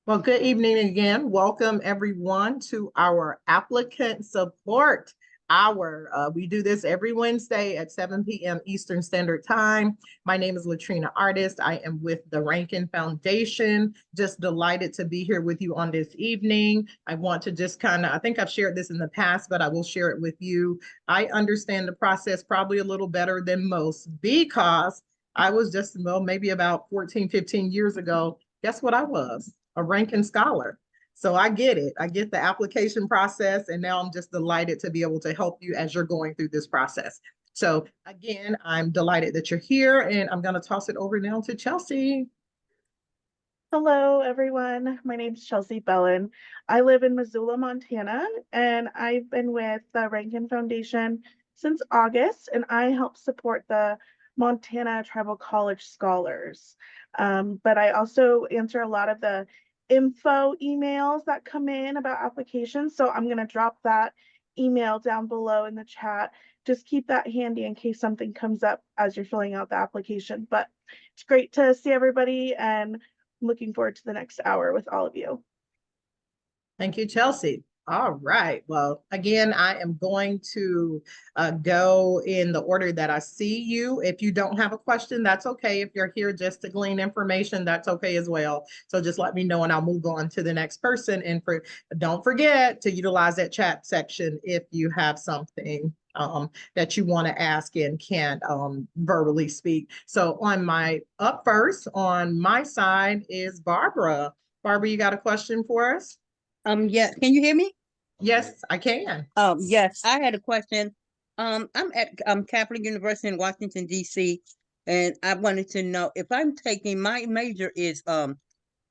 Well, good evening again. Welcome everyone to our applicant support hour. We do this every Wednesday at 7 p.m. Eastern Standard Time. My name is Latrina Artist. I am with the Rankin Foundation. Just delighted to be here with you on this evening. I want to just I think I've shared this in the past, but I will share it with you. I understand the process probably a little better than most because I was just, well, maybe about 14, 15 years ago. Guess what I was? A Rankin Scholar. So I get it. I get the application process, and now I'm just delighted to be able to help you as you're going through this process. So again, I'm delighted that you're here, and I'm going to toss it over now to Chelsea. Hello, everyone. My name is Chelsea Bellin. I live in Missoula, Montana, and I've been with the Rankin Foundation since August, and I help support the Montana Tribal College Scholars. But I also answer a lot of the info emails that come in about applications. So I'm going to drop that email down below in the chat. Just keep that handy in case something comes up as you're filling out the application. But it's great to see everybody, and looking forward to the next hour with all of you. Thank you, Chelsea. All right. Well, again, I am going to go in the order that I see you. If you don't have a question, that's okay. If you're here just to glean information, that's okay as well. So just let me know and I'll move on to the next person. And don't forget to utilize that chat section if you have something that you want to ask and can't verbally speak. So up first on my side is Barbara. Barbara, you got a question for us? Yes. Can you hear me? Yes, I can. Yes. I had a question. I'm at Catholic University in Washington, D.C., and I wanted to know if I'm taking my major is what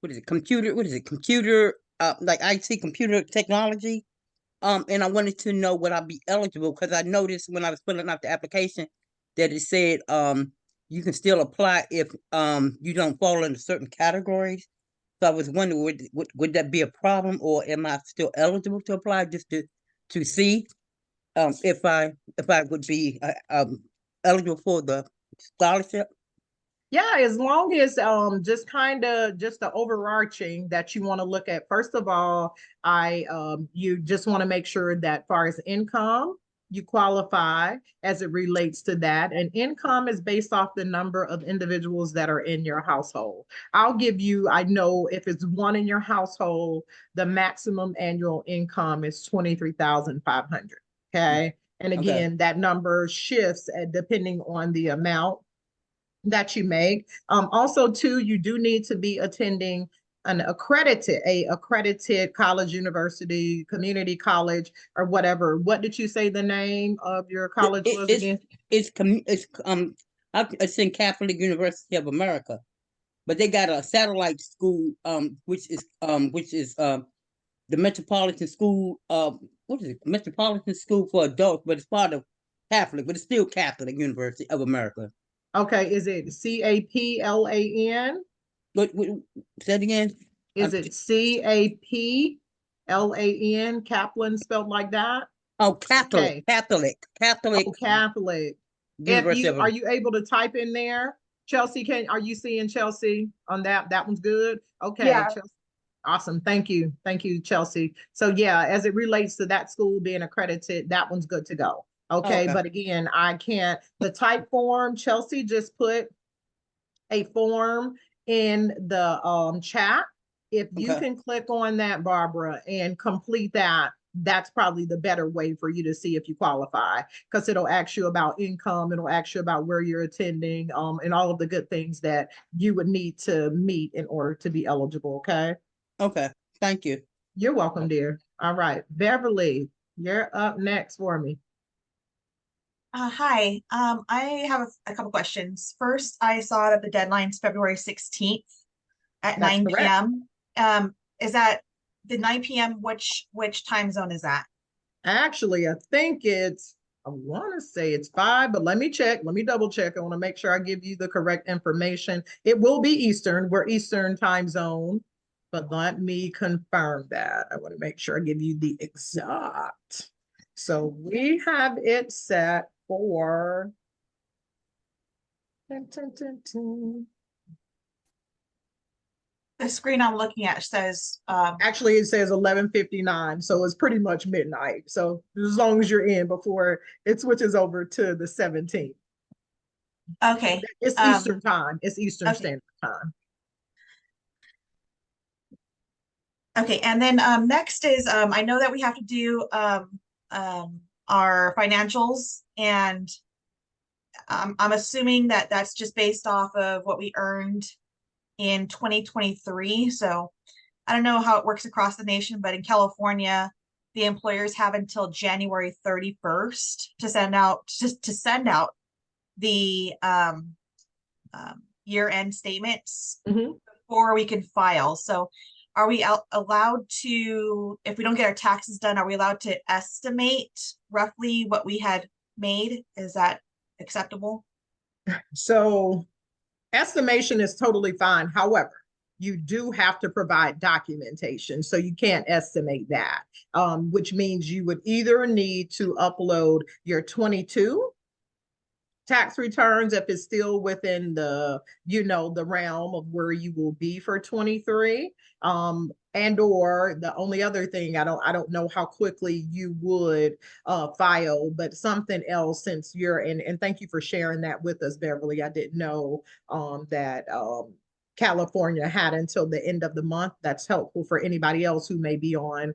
is it? Computer, what is it? Computer, like IT computer technology. And I wanted to know would I be eligible because I noticed when I was filling out the application that it said you can still apply if you don't fall into certain categories. So I was wondering, would that be a problem, or am I still eligible to apply just to see if I would be eligible for the scholarship? Yeah, as long as just kind of just the overarching that you want to look at. First of all, I you just want to make sure that far as income, you qualify as it relates to that. And income is based off the number of individuals that are in your household. I'll give you, I know if it's one in your household, the maximum annual income is 23,500. Okay. And Okay. again, that number shifts depending on the amount that you make. Also, too, you do need to be attending a accredited college, university, community college, or whatever. What did you say the name of your college was again? It's in Catholic University of America, but they got a satellite school which is the Metropolitan School what is it? Metropolitan School for Adults, but it's part of Catholic, but it's still Catholic University of America. Okay, is it CAPLAN? What say it again? Is it CAPLAN? Kaplan spelled like that? Oh, Catholic, Okay. Catholic Oh, Catholic. If University you of are you able to type in there? Chelsea, are you seeing Chelsea on that? That one's good. Okay, Yeah. Chelsea. Awesome. Thank you. Thank you, Chelsea. So yeah, as it relates to that school being accredited, that one's good to go. Okay. Okay. But again, I can't the type form, Chelsea just put a form in the chat. If you Okay. can click on that, Barbara, and complete that, that's probably the better way for you to see if you qualify because it'll ask you about income, it'll ask you about where you're attending, and all of the good things that you would need to meet in order to be eligible. Okay. Okay. Thank you. You're welcome, dear. All right. Beverly, you're up next for me. Hi, I have a couple questions. First, I saw that the deadline's February 16th at That's 9 correct. p.m. Is that the 9 p.m.? Which time zone is that? Actually, I want to say it's 5, but let me check. Let me double check. I want to make sure I give you the correct information. It will be Eastern. We're Eastern time zone, but let me confirm that. I want to make sure I give you the exact. So we have it set for. Dun, dun, dun, dun. the screen I'm looking at says, Actually, it says 11:59, so it's pretty much midnight. So as long as you're in before it switches over to the 17th. okay, It's Eastern time. It's Eastern okay. Standard Time. Okay, and then next is I know that we have to do our financials, and I'm assuming that that's just based off of what we earned in 2023. So I don't know how it works across the nation, but in California, the employers have until January 31st to send out the year-end statements Mhm. before we can file. So are we allowed to, if we don't get our taxes done, are we allowed to estimate roughly what we had made? Is that acceptable? So estimation is totally fine. However, you do have to provide documentation. So you can't estimate that, which means you would either need to upload your 22 tax returns if it's still within the, the realm of where you will be for 23. And or the only other thing, I don't know how quickly you would file, but something else, since you're in, and thank you for sharing that with us, Beverly. I didn't know that California had until the end of the month. That's helpful for anybody else who may be on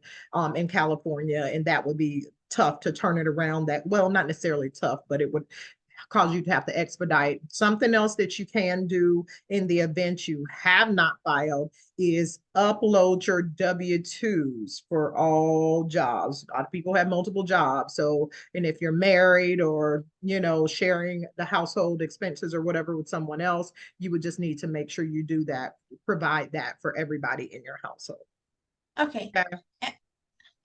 in California, and that would be tough to turn it around. That, well, not necessarily tough, but it would cause you to have to expedite. Something else that you can do in the event you have not filed is upload your W-2s for all jobs. A lot of people have multiple jobs. So, and if you're married or, sharing the household expenses or whatever with someone else, you would just need to make sure you do that, provide that for everybody in your household. Okay. Okay.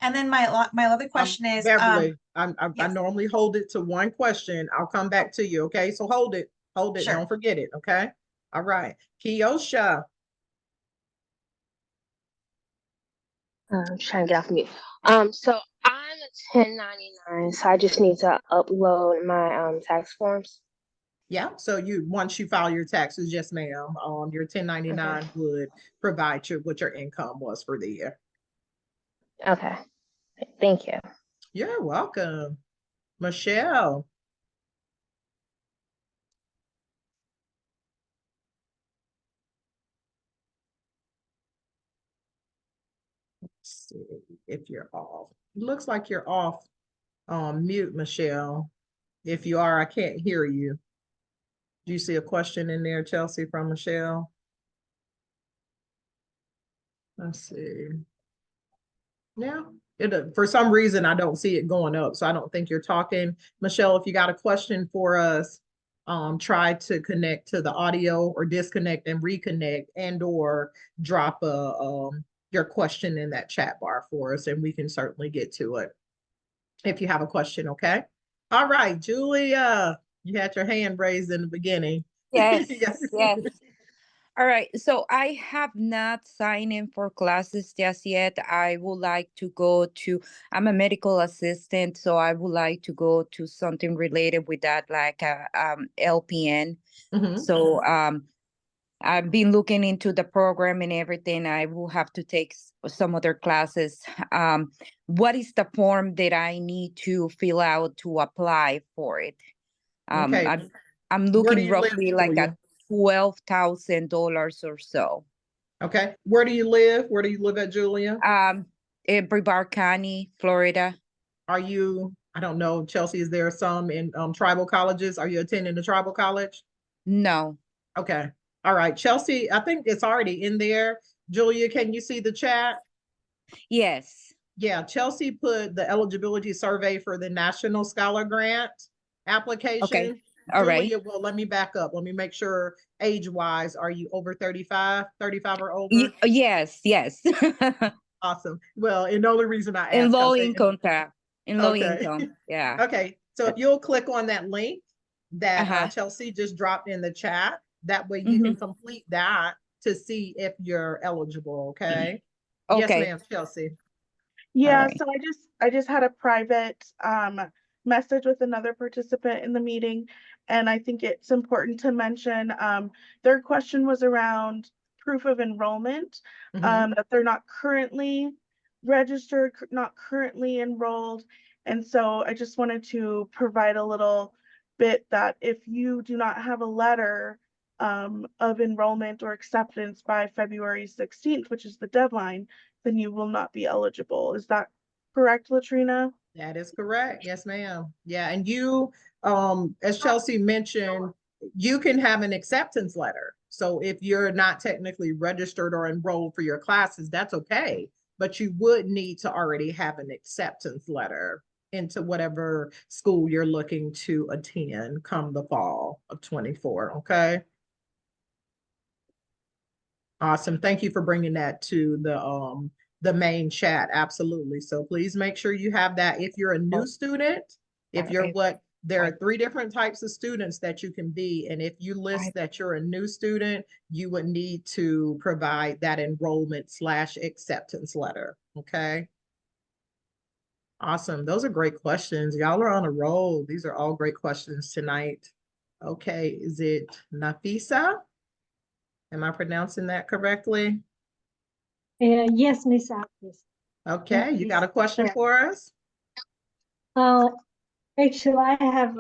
And then my other question is, Beverly, I yes. normally hold it to one question. I'll come back to you. Okay. So hold it. Sure. Don't forget it. Okay. All right. Kiosha. I'm trying to get off mute. So I'm a 1099, so I just need to upload my tax forms. Yeah. So once you file your taxes, yes, ma'am. Your 1099 would provide you what your income was for the year. Okay. Thank you. You're welcome. Michelle. Let's see if you're off. It looks like you're off mute, Michelle. If you are, I can't hear you. Do you see a question in there, Chelsea, from Michelle? Let's see. Yeah, for some reason I don't see it going up, so I don't think you're talking. Michelle, if you got a question for us, try to connect to the audio or disconnect and reconnect, and or drop your question in that chat bar for us, and we can certainly get to it if you have a question. Okay. All right, Julia, you had your hand raised in the beginning. Yes, Yes. yes. All right. So I have not signed in for classes just yet. I would like to I'm a medical assistant, so I would like to go to something related with that, like a LPN. Mhm. So I've been looking into the program and everything. I will have to take some other classes. What is the form that I need to fill out to apply for it? Okay. I'm Where do looking you live, roughly like Julia? at $12,000 or so. Okay. Where do you live? Where do you live at, Julia? In Brevard County, Florida. Are you, I don't know, Chelsea, is there some in tribal colleges? Are you attending the tribal college? No. Okay. All right. Chelsea, I think it's already in there. Julia, can you see the chat? Yes. Yeah, Chelsea put the eligibility survey for the National Scholar Grant application. Okay. All right. Julia, well, let me back up. Let me make sure age-wise, are you over 35 or over? Yes, yes. Awesome. Well, and the only reason I In asked, low okay, income in low okay. income. Yeah. Okay, so if you'll click on that link that Uh-huh. Chelsea just dropped in the chat, that way you Mm-hmm. can complete that to see if you're eligible, okay? Yes, Okay. ma'am, Chelsea. Yeah, right. so I just had a private message with another participant in the meeting, and I think it's important to mention their question was around proof of enrollment, Mhm. that they're not currently registered, not currently enrolled. And so I just wanted to provide a little bit that if you do not have a letter of enrollment or acceptance by February 16th, which is the deadline, then you will not be eligible. Is that correct, Latrina? That is correct. Yes, ma'am. Yeah, and you, as Chelsea mentioned, you can have an acceptance letter. So if you're not technically registered or enrolled for your classes, that's okay. But you would need to already have an acceptance letter into whatever school you're looking to attend come the fall of 24, okay? Awesome. Thank you for bringing that to the main chat. Absolutely. So please make sure you have that. If you're a new student, if you're there are 3 different types of students that you can be. And if you list that you're a new student, you would need to provide that enrollment/acceptance letter. Okay. Awesome. Those are great questions. Y'all are on a roll. These are all great questions tonight. Okay. Is it Nafisa? Am I pronouncing that correctly? Yes, Miss Artis. Okay, you got a question for us? Actually, I have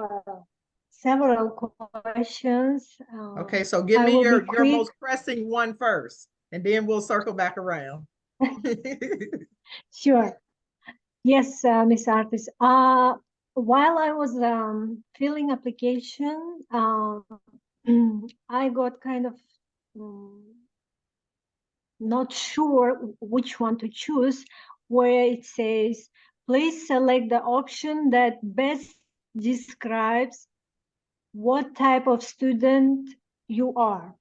several questions. Okay, so give I me will your be quick. most pressing one first, and then we'll circle back around. Sure. Yes, Miss Artis. While I was filling application, I got kind of not sure which one to choose, where it says, please select the option that best describes what type of student you are.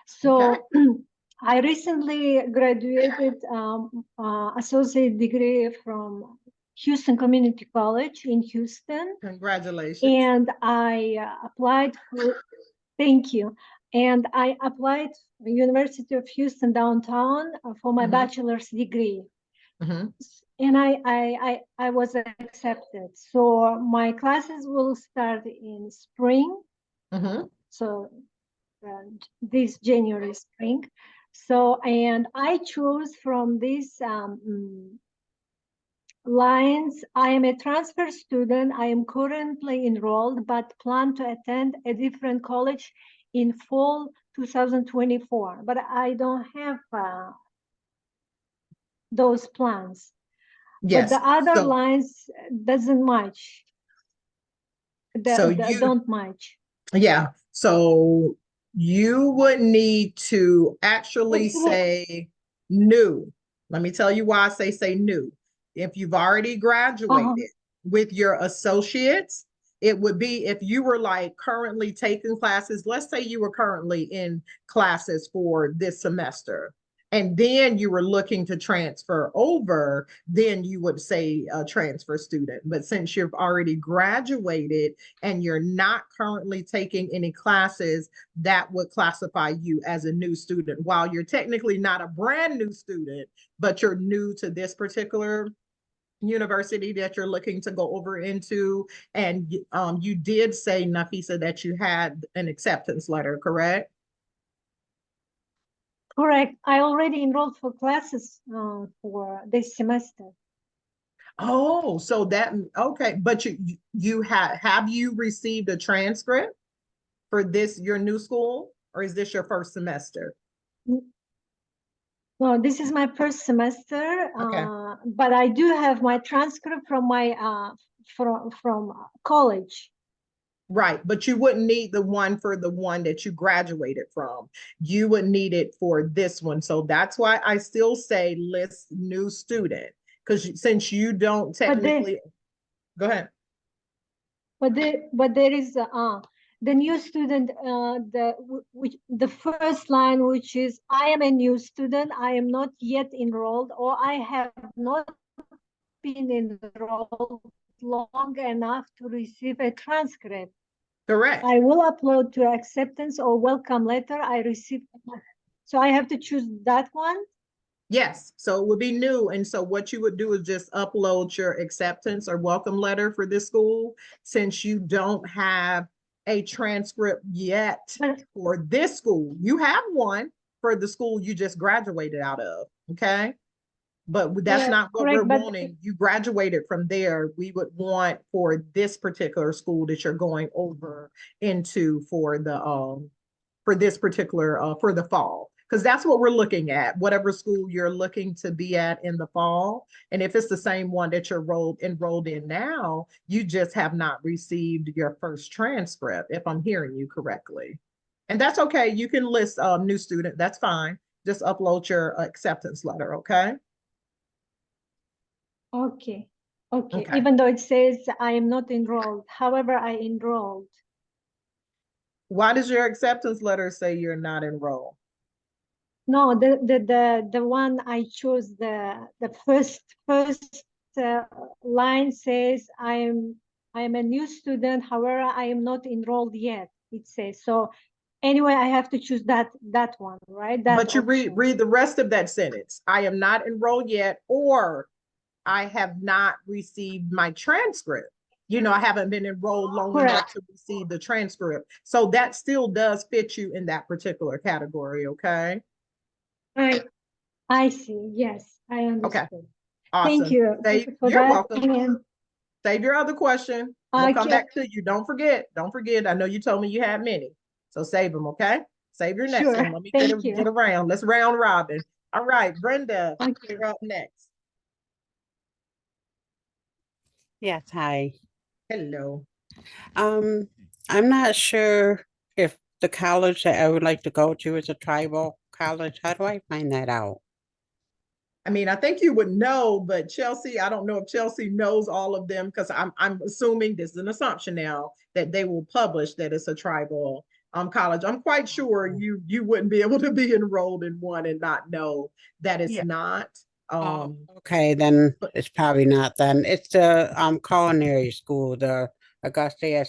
So I recently graduated associate degree from Houston Community College in Houston. Congratulations. And I applied for, thank you. And I applied the University of Houston downtown for my bachelor's degree. And I was accepted. So my classes will start in spring. So this January, spring. So, and I chose from these lines. I am a transfer student. I am currently enrolled, but plan to attend a different college in fall 2024. But I don't have those plans. Yes. But the other lines doesn't match. Don't match. Yeah. So you would need to actually say new. Let me tell you why I say new. If you've already graduated with your associates, it would be if you were like currently taking classes. Let's say you were currently in classes for this semester, and then you were looking to transfer over, then you would say a transfer student. But since you've already graduated and you're not currently taking any classes, that would classify you as a new student. While you're technically not a brand new student, but you're new to this particular university that you're looking to go over into. And you did say, Nafisa, that you had an acceptance letter, correct? Correct. I already enrolled for classes for this semester. Oh, so that, okay. But you have you received a transcript for this, your new school, or is this your first semester? No, this is my first semester, Okay. but I do have my transcript from my from college. Right, but you wouldn't need the one for the one that you graduated from. You would need it for this one. So that's why I still say list new student, because since you don't technically, go ahead. But there is the new student, the first line, which is, I am a new student, I am not yet enrolled, or I have not been enrolled long enough to receive a transcript. Correct. I will upload to acceptance or welcome letter I received. So I have to choose that one? Yes, so it would be new. And so what you would do is just upload your acceptance or welcome letter for this school, since you don't have a transcript yet for this school. You have one, for the school you just graduated out of, okay? But that's Correct, not what correct, we're but wanting. You graduated from there. We would want for this particular school that you're going over into for this particular for the fall, because that's what we're looking at, whatever school you're looking to be at in the fall. And if it's the same one that you're enrolled in now, you just have not received your first transcript, if I'm hearing you correctly. And that's okay. You can list new student. That's fine. Just upload your acceptance letter, okay? okay, okay. Okay. Even though it says I am not enrolled, however, I enrolled. Why does your acceptance letter say you're not enrolled? No, the one I chose, the first line says I am a new student, however, I am not enrolled yet. It says so. Anyway, I have to choose that one, right? That But you option. read the rest of that sentence. I am not enrolled yet, or I have not received my transcript. You know, I haven't been enrolled long enough Correct. to receive the transcript. So that still does fit you in that particular category, okay? I see. Yes, I understood. Okay, awesome. Thank you. Thank you for You're that. welcome. And Save your other question. We'll come okay, back to you. Don't forget. Don't forget. I know you told me you had many. So save them, okay? Save your next sure. one. Let me Thank you. get around. Let's round robin. All right, Brenda, Thank you. you're up next. Yes, hi. Hello. I'm not sure if the college that I would like to go to is a tribal college. How do I find that out? I mean, I think you would know, but Chelsea, I don't know if Chelsea knows all of them, because I'm assuming, this is an assumption now, that they will publish that it's a tribal college. I'm quite sure you wouldn't be able to be enrolled in one and not know that it's Yeah. not. Okay, then but- it's probably not then. It's the culinary school, the Augusta Yeah,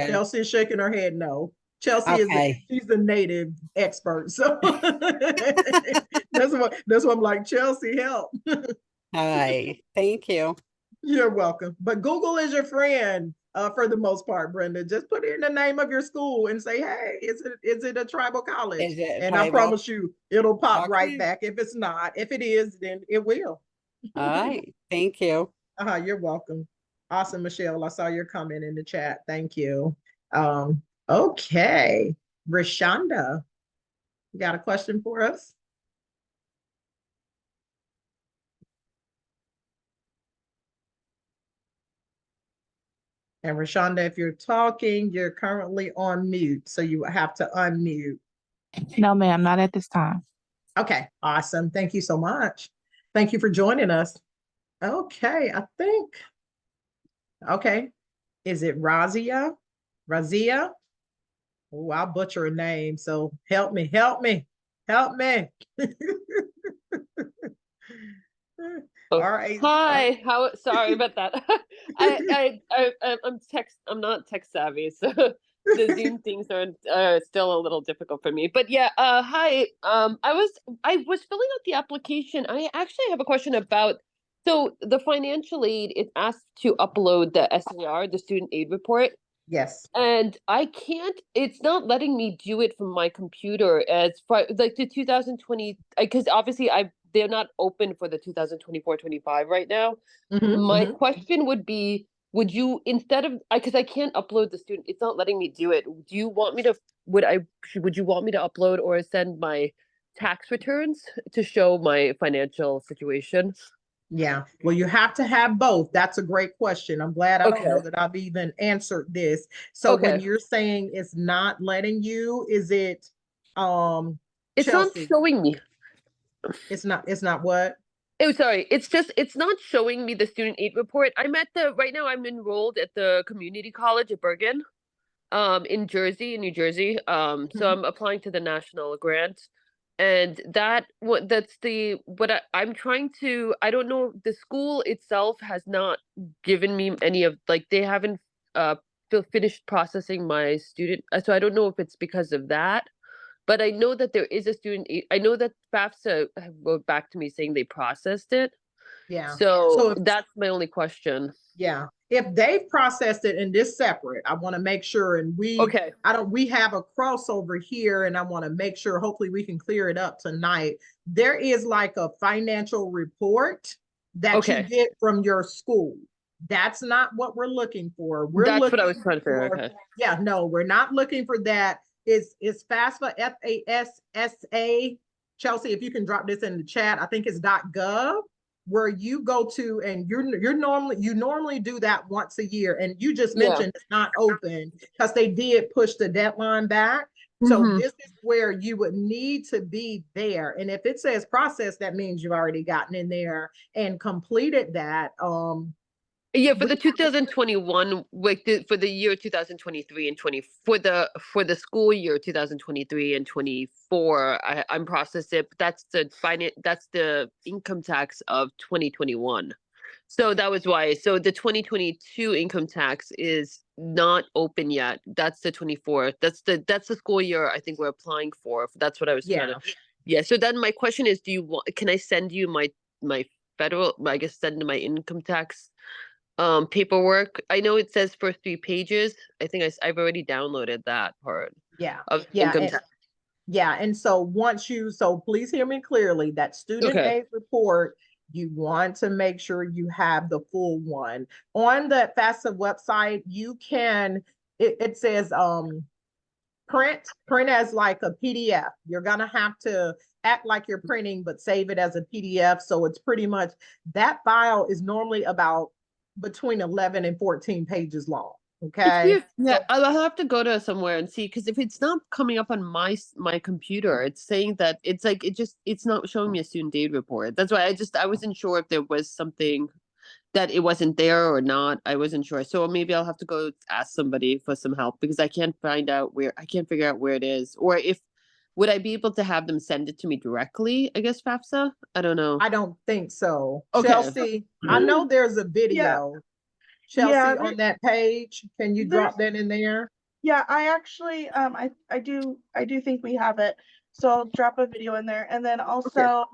Chelsea is shaking her head no. Chelsea she's the native expert. So that's what I'm like, Chelsea, help. All right, thank you. You're welcome. But Google is your friend for the most part, Brenda. Just put in the name of your school and say, hey, is it a tribal college? Is it And tribal? I promise you, it'll pop Okay. right back. If it's not, if it is, then it will. All right, thank you. You're welcome. Awesome, Michelle. I saw your comment in the chat. Thank you. Okay. Rashonda, you got a question for us? And Rashonda, if you're talking, you're currently on mute, so you have to unmute. No, ma'am, not at this time. Okay, awesome. Thank you so much. Thank you for joining us. Okay, I think, okay. Is it Razia? Razia? Oh, I'll butcher a name, so help me, help me, help me. All right. Hi, sorry about that. I'm not tech savvy, so the Zoom things are still a little difficult for me. But yeah, hi. I was filling out the application. I actually have a question about, so the financial aid, it asked to upload the SAR, the student aid report. Yes. And I can't, it's not letting me do it from my computer as far like the 2020, because obviously they're not open for the 2024-25 right now. My question would be, would you, instead of, because I can't upload the student, it's not letting me do it. Do you want me to, would you want me to upload or send my tax returns to show my financial situation? Yeah, well, you have to have both. That's a great question. I'm glad I don't know that I've even answered this. So when you're saying it's not letting you, is it it's Chelsea? not showing me. It's not what? Oh, sorry. It's not showing me the student aid report. Right now I'm enrolled at the community college at Bergen, in New Jersey. So I'm applying to the national grant. And I'm trying to, I don't know, the school itself has not given me any of, like, they haven't finished processing my student. So I don't know if it's because of that. But I know that there is a student. I know that FAFSA wrote back to me saying they processed it. Yeah. So that's my only question. Yeah. if they've processed it in this separate, I want to make sure, and we have a crossover here, and I want to make sure, hopefully we can clear it up tonight. There is like a financial report that you get from your school. That's not what we're looking for. That's what I was trying to figure out. Okay. Yeah, no, we're not looking for that. It's FAFSA, FASSA. Chelsea, if you can drop this in the chat, I think it's .gov, where you go to, and you normally do that once a year. And you just mentioned it's not open because they did push the deadline back. So this is where you would need to be there. And if it says process, that means you've already gotten in there and completed that. Yeah, for the 2021, like for the year 2023 and 20 for the school year 2023 and 24, I'm processed it. But that's the income tax of 2021. So that was why. So the 2022 income tax is not open yet. That's the 24. That's the school year I think we're applying for. That's what I was trying to. Yeah. So then my question is, can I send you my federal, I guess send my income tax paperwork? I know it says for 3 pages. I think I've already downloaded that part. Of income tax. Yeah, and so so please hear me clearly, that student aid report, you want to make sure you have the full one. On the FAFSA website, you can, it says print as like a PDF. You're gonna have to act like you're printing, but save it as a PDF. So it's pretty much, that file is normally about between 11 and 14 pages long. Okay. Yeah, I'll have to go to somewhere and see, because if it's not coming up on my computer, it's saying that it's like it's not showing me a student aid report. That's why I wasn't sure if there was something that it wasn't there or not. I wasn't sure. So maybe I'll have to go ask somebody for some help, because I can't figure out where it is. Or would I be able to have them send it to me directly? I guess FAFSA? I don't know. I don't think so. Chelsea, I know there's a video. Chelsea, on that page, can you drop that in there? Yeah, I actually, I do think we have it. So I'll drop a video in there. And then also,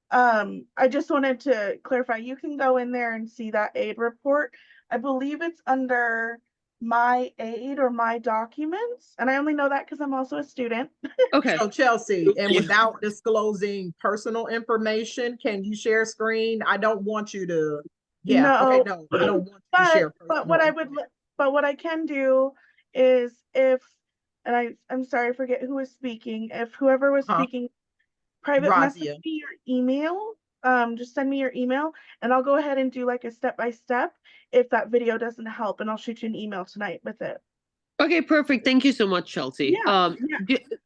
I just wanted to clarify, you can go in there and see that aid report. I believe it's under my aid or my documents. And I only know that because I'm also a student. Okay. So Chelsea, and without disclosing personal information, can you share screen? I don't want you to. Yeah. No, okay, no, I don't want you to share. But what I can do is and I'm sorry, I forget who was speaking. If whoever was speaking, private message me your email. Just send me your email and I'll go ahead and do like a step-by-step if that video doesn't help, and I'll shoot you an email tonight with it. Okay, perfect. Thank you so much, Chelsea.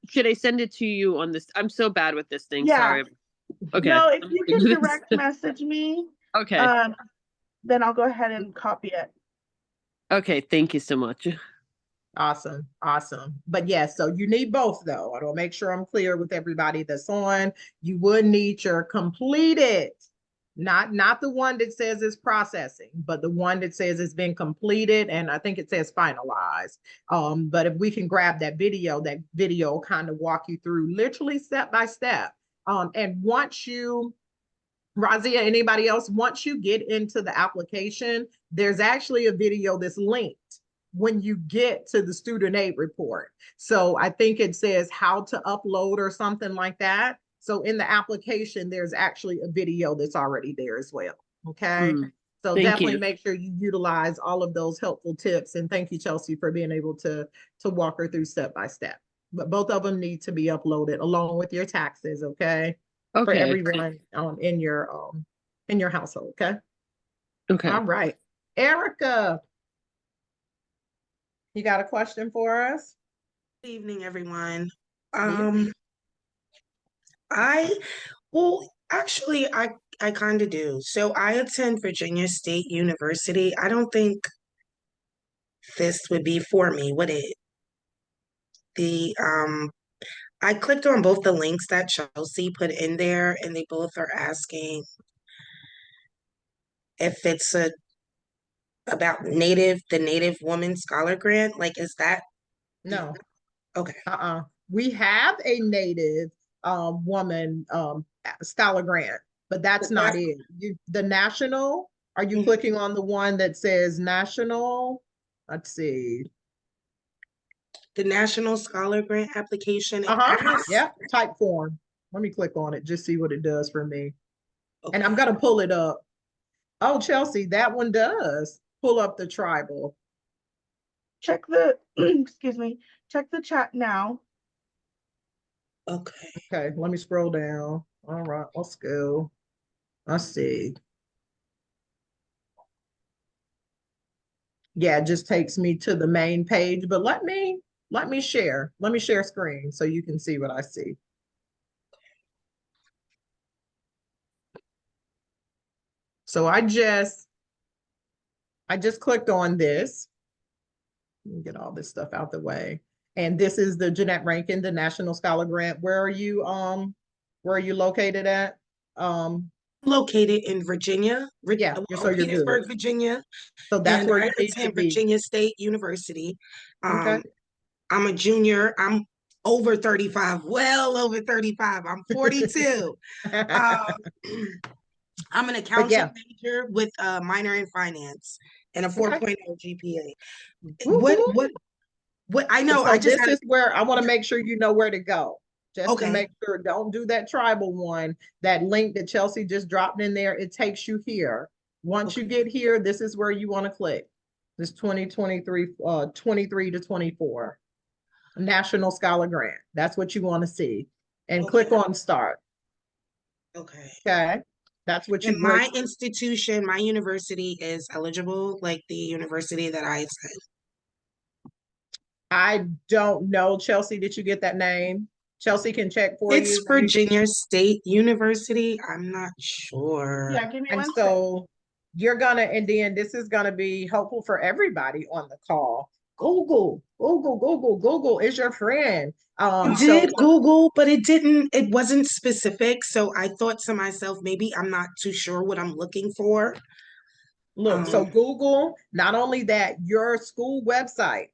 Should I send it to you on this? I'm so bad with this thing. Sorry. Okay. No, if you can direct message me. Then I'll go ahead and copy it. Okay, thank you so much. Awesome. But yes, so you need both though. I will make sure I'm clear with everybody that's on. You would need your completed, not the one that says it's processing, but the one that says it's been completed, and I think it says finalized. But if we can grab that video will kind of walk you through literally step by step. And once you, Razia, anybody else, once you get into the application, there's actually a video that's linked when you get to the student aid report. So I think it says how to upload or something like that. So in the application, there's actually a video that's already there as well. Okay. So definitely make sure you utilize all of those helpful tips. And thank you, Chelsea, for being able to walk her through step by step. But both of them need to be uploaded along with your taxes. Okay. For everyone in your household. Okay. All right. Erica, you got a question for us? Good evening, everyone. Actually, I kind of do. So I attend Virginia State University. I don't think this would be for me, would it? I clicked on both the links that Chelsea put in there, and they both are asking if it's about the Native Woman Scholar Grant. Like, is that? No. Okay. We have a Native woman scholar grant, but that's not it. The national Are you clicking on the one that says national? Let's see. The National Scholar Grant application. Yep, type form. Let me click on it, just see what it does for me. And I'm Okay. gonna pull it up. Oh, Chelsea, that one does pull up the tribal. Check the, excuse me, check the chat now. Okay. Okay, let me scroll down. All right, let's go. Let's see. Yeah, it just takes me to the main page, but let me share. Let me share screen so you can see what I see. So I just clicked on this. Let me get all this stuff out the way. And this is the Jeanette Rankin, the National Scholar Grant. Where are you located at? Located in Virginia, Yeah, so you're good. Petersburg, Virginia. So that's And where I you need to attend be. Virginia State University. Okay. I'm a junior. I'm over 35, well over 35. I'm 42. I'm an accounting major with a minor in finance and a 4.0 GPA. What I know, so this is where I want to make sure you know where to go. Just to make sure, don't do that tribal one. That link that Chelsea just dropped in there, it takes you here. Once you get here, this is where you want to click. This 2023, 23 to 24. National Scholar Grant. That's what you want to see. And click on start. Okay. That's what you. And my institution, my university is eligible, like the university that I attend. I don't know, Chelsea. Did you get that name? Chelsea can check for you. It's Virginia State University. I'm not sure. Yeah, give me And one so you're gonna, and then this is gonna be helpful for everybody on the call. Google is your friend. I did Google, but it wasn't specific. So I thought to myself, maybe I'm not too sure what I'm looking for. Look, so Google, not only that, your school website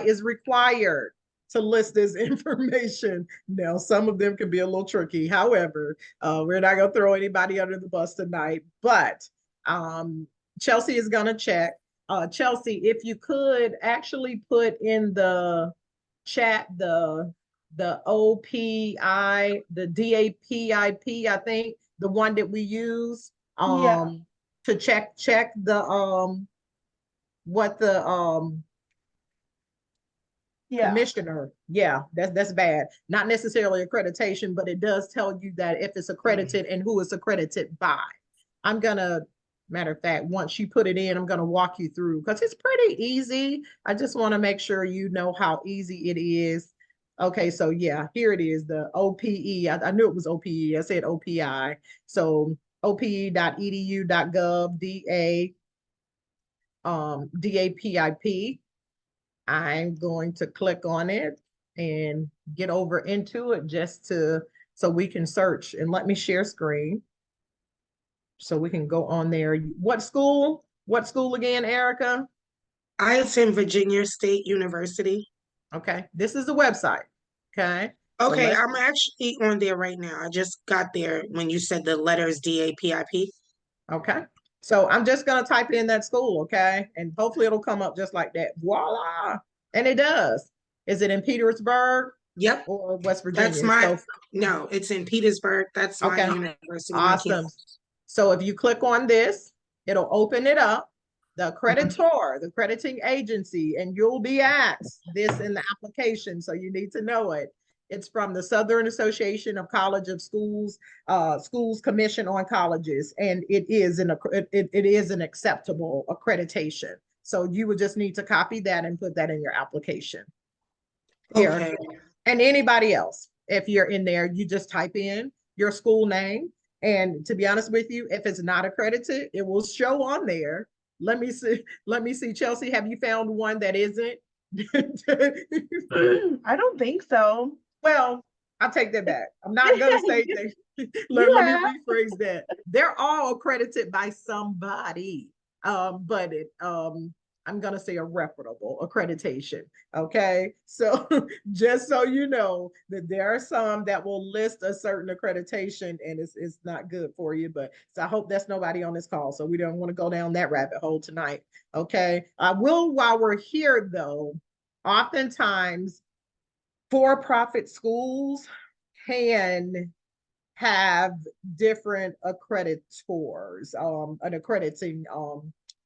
is required to list this information. Now, some of them can be a little tricky. However, we're not going to throw anybody under the bus tonight, but Chelsea is going to check. Chelsea, if you could actually put in the chat the OPI, the DAPIP, I think, the one that we use. To check the what the commissioner, that's bad. Not necessarily accreditation, but it does tell you that if it's accredited and who it's accredited by. I'm gonna, matter of fact, once you put it in, I'm gonna walk you through because it's pretty easy. I just want to make sure you know how easy it is. Okay, so yeah, here it is, the OPE. I knew it was OPE. I said OPI. So ope.edu.gov DAPIP. I'm going to click on it and get over into it so we can search, and let me share screen so we can go on there. What school again, Erica? I attend Virginia State University. Okay, this is the website. Okay. Okay, I'm actually on there right now. I just got there when you said the letters DAPIP. Okay. So I'm just going to type in that school, okay? And hopefully it'll come up just like that. Voila. And it does. Is it in Petersburg? Yep. Or West Virginia? That's no, it's in Petersburg. That's my university. Awesome. So if you click on this, it'll open it up. The accreditor, the accrediting agency, and you'll be asked this in the application, so you need to know it. It's from the Southern Association of College of Schools, Schools Commission on Colleges, and it is an acceptable accreditation. So you would just need to copy that and put that in your application. Here. Okay. And anybody else, if you're in there, you just type in your school name. And to be honest with you, if it's not accredited, it will show on there. Let me see. Chelsea, have you found one that isn't? I don't think so. Well, I'll take that back. I'm not going to say that. Let me rephrase that. They're all accredited by somebody. But I'm I'm going to say a reputable accreditation. Okay. So just so you know that there are some that will list a certain accreditation and it's not good for you. But so I hope that's nobody on this call. So we don't want to go down that rabbit hole tonight. Okay. I will, while we're here though, oftentimes for-profit schools can have different accreditors, an accrediting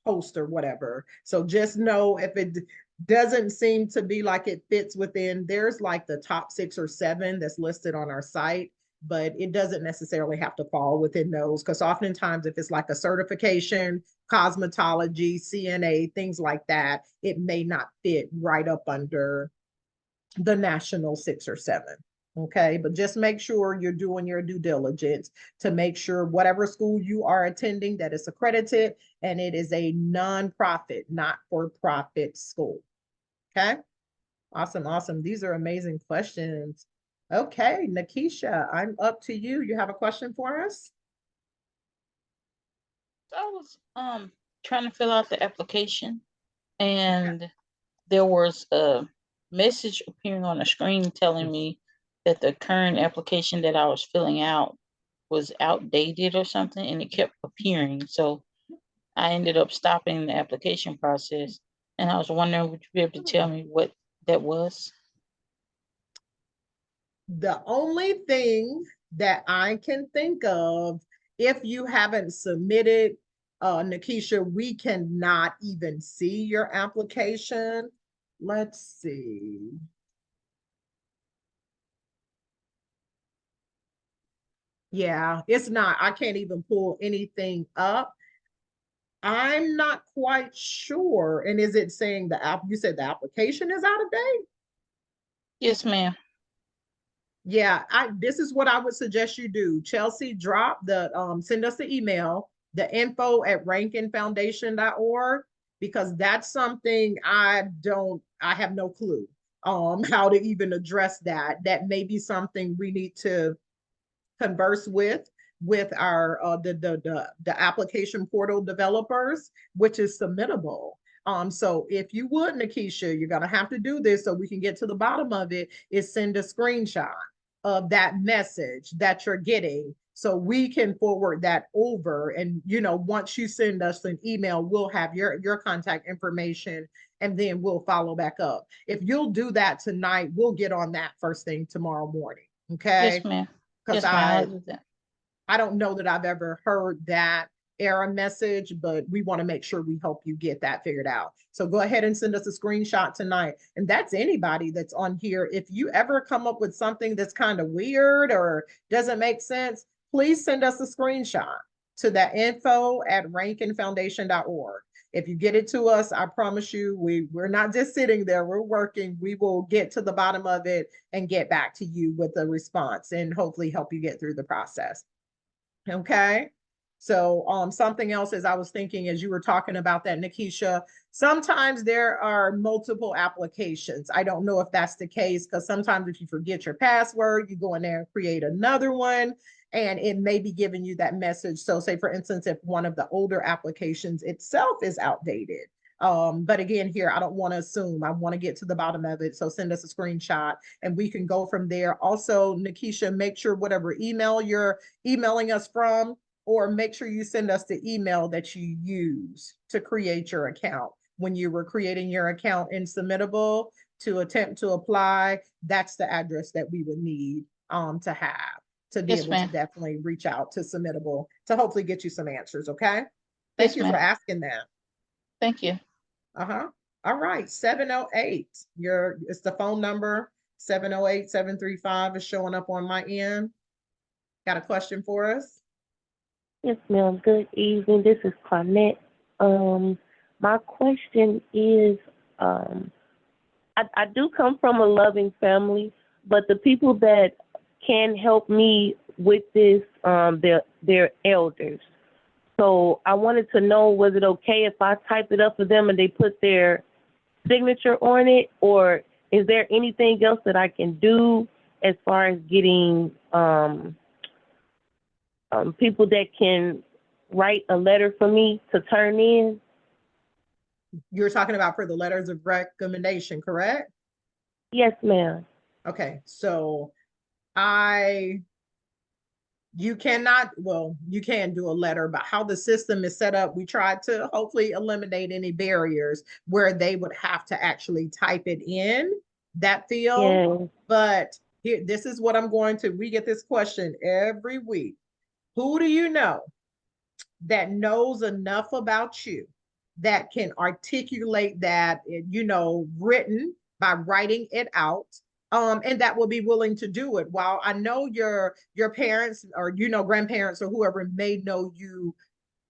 host or whatever. So just know if it doesn't seem to be like it fits within, there's like the top 6 or 7 that's listed on our site, but it doesn't necessarily have to fall within those, because oftentimes if it's like a certification, cosmetology, CNA, things like that, it may not fit right up under the national 6 or 7. Okay, but just make sure you're doing your due diligence to make sure whatever school you are attending that is accredited and it is a nonprofit, not for profit school. Okay, awesome, awesome. These are amazing questions. Okay, Nakisha, I'm up to you. You have a question for us? So I was trying to fill out the application, and there was a message appearing on the screen telling me that the current application that I was filling out was outdated or something, and it kept appearing. So I ended up stopping the application process, and I was wondering, would you be able to tell me what that was? The only thing that I can think of, if you haven't submitted, Nakisha, we cannot even see your application. Let's see. Yeah, it's not, I can't even pull anything up. I'm not quite sure. And is it saying you said the application is out of date? Yes, ma'am. Yeah, this is what I would suggest you do. Chelsea, send us the email, the info@rankinfoundation.org, because that's something I have no clue how to even address that. That may be something we need to converse with our the application portal developers, which is submittable. So if you would, Nakisha, you're gonna have to do this so we can get to the bottom of it, is send a screenshot of that message that you're getting so we can forward that over. And once you send us an email, we'll have your contact information and then we'll follow back up. If you'll do that tonight, we'll get on that first thing tomorrow morning. Okay. Yes, ma'am. Because Yes, ma'am. I'll do that. I don't know that I've ever heard that error message, but we want to make sure we help you get that figured out. So go ahead and send us a screenshot tonight. And that's anybody that's on here. If you ever come up with something that's kind of weird or doesn't make sense, please send us a screenshot to that info@rankinfoundation.org. If you get it to us, I promise you, we're not just sitting there, we're working. We will get to the bottom of it and get back to you with a response and hopefully help you get through the process. Okay. So something else, as I was thinking, as you were talking about that, Nakisha, sometimes there are multiple applications. I don't know if that's the case, because sometimes if you forget your password, you go in there and create another one, and it may be giving you that message. So say, for instance, if one of the older applications itself is outdated. But again, here, I don't want to assume. I want to get to the bottom of it. So send us a screenshot and we can go from there. Also, Nakisha, make sure whatever email you're emailing us from, or make sure you send us the email that you use to create your account. When you were creating your account in Submittable to attempt to apply, that's the address that we would need to have to be able to definitely reach out to Submittable to hopefully get you some answers. Okay. Thank you for asking that. Thank you. All right. 708. It's the phone number. 708-735 is showing up on my end. Got a question for us? Yes, ma'am. Good evening. This is Clarnette. My question is, I do come from a loving family, but the people that can help me with this, they're elders. So I wanted to know, was it okay if I type it up for them and they put their signature on it, or is there anything else that I can do as far as getting people that can write a letter for me to turn in? You're talking about for the letters of recommendation, correct? Yes, ma'am. Okay, so you cannot, well, you can do a letter, but how the system is set up, we tried to hopefully eliminate any barriers where they would have to actually type it in that field. Yeah. But here, this is what we get this question every week. Who do you know that knows enough about you that can articulate that, written by writing it out, and that will be willing to do it? While I know your parents or grandparents or whoever may know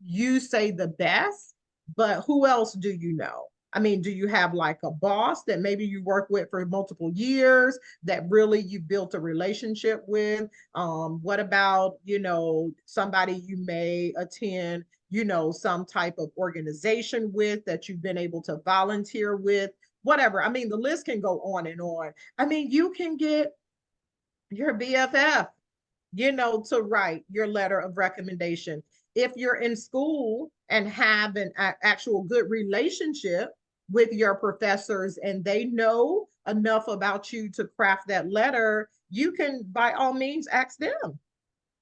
you say the best, but who else do you know? I mean, do you have like a boss that maybe you work with for multiple years that really you built a relationship with? What about, somebody you may attend, some type of organization with that you've been able to volunteer with? Whatever. I mean, the list can go on and on. I mean, you can get your BFF, to write your letter of recommendation. If you're in school and have an actual good relationship with your professors and they know enough about you to craft that letter, you can by all means ask them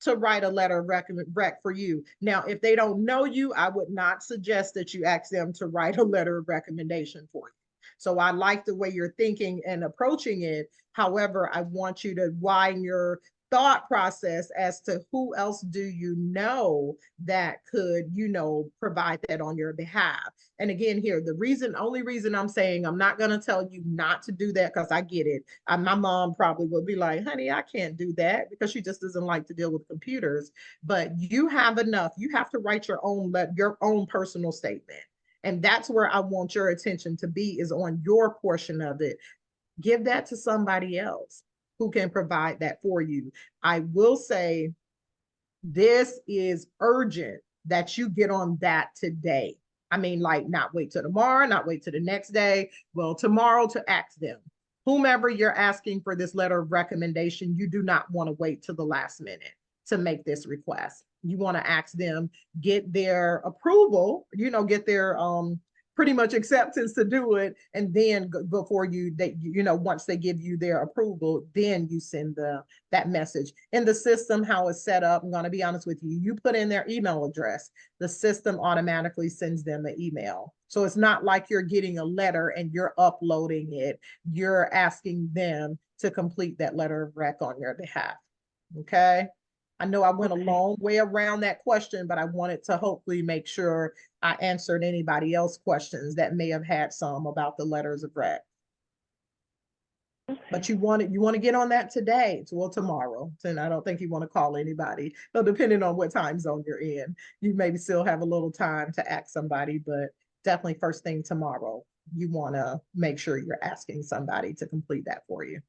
to write a letter of rec for you. Now, if they don't know you, I would not suggest that you ask them to write a letter of recommendation for you. So I like the way you're thinking and approaching it. However, I want you to widen your thought process as to who else do you know that could, provide that on your behalf. And again, here, only reason I'm saying I'm not going to tell you not to do that, because I get it. My mom probably would be like, honey, I can't do that, because she just doesn't like to deal with computers. But you have enough. You have to write your own personal statement. And that's where I want your attention to be, is on your portion of it. Give that to somebody else who can provide that for you. I will say this is urgent that you get on that today. I mean, like, not wait till tomorrow, not wait till the next day. Well, tomorrow, to ask them. Whomever you're asking for this letter of recommendation, you do not want to wait till the last minute to make this request. You want to ask them, get their approval, get their pretty much acceptance to do it. And then before once they give you their approval, then you send that message. In the system, how it's set up, I'm going to be honest with you, you put in their email address, the system automatically sends them an email. So it's not like you're getting a letter and you're uploading it. You're asking them to complete that letter of rec on your behalf. Okay. I know I went a long way around that question, but I wanted to hopefully make sure I answered anybody else's questions that may have had some about the letters of rec. But you want to get on that today, well, tomorrow. And I don't think you want to call anybody. So depending on what time zone you're in, you maybe still have a little time to ask somebody, but definitely first thing tomorrow, you want to make sure you're asking somebody to complete that for you.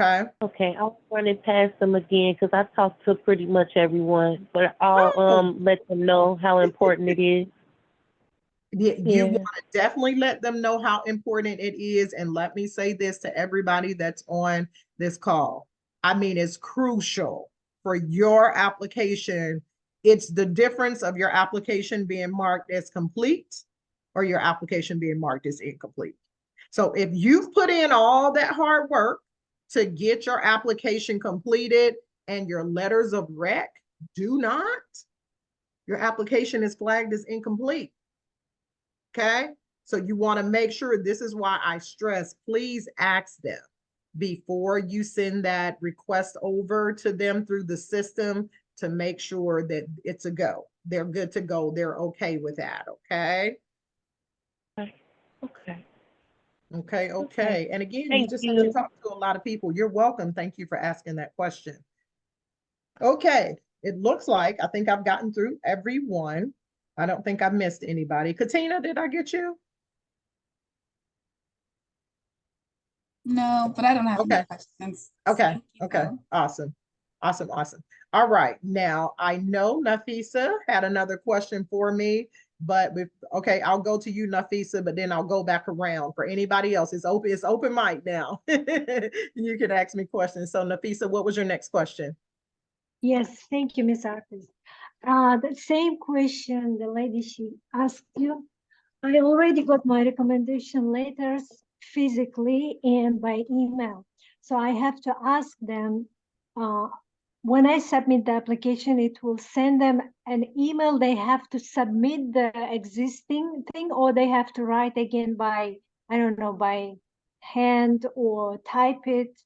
Okay. Okay, I'll run it past them again because I talked to pretty much everyone, but I'll let them know how important it is. You want to definitely let them know how important it is. And let me say this to everybody that's on this call. I mean, it's crucial for your application. It's the difference of your application being marked as complete or your application being marked as incomplete. So if you've put in all that hard work to get your application completed and your letters of rec do not, your application is flagged as incomplete. Okay, so you want to make sure, this is why I stress, please ask them before you send that request over to them through the system to make sure that it's a go. They're good to go. They're okay with that. Okay. Okay. And again, you just have to talk to a lot of people. You're welcome. Thank you for asking that question. Okay. It looks like I think I've gotten through everyone. I don't think I missed anybody. Katina, did I get you? No, but I don't have any questions. Okay. Awesome. All right. Now, I know Nafisa had another question for me, but okay, I'll go to you, Nafisa, but then I'll go back around for anybody else. It's open mic now. You can ask me questions. So Nafisa, what was your next question? Yes, thank you, Ms. Artis. The same question the lady she asked you. I already got my recommendation letters physically and by email. So I have to ask them, when I submit the application, it will send them an email. They have to submit the existing thing, or they have to write again by, I don't know, by hand or type it,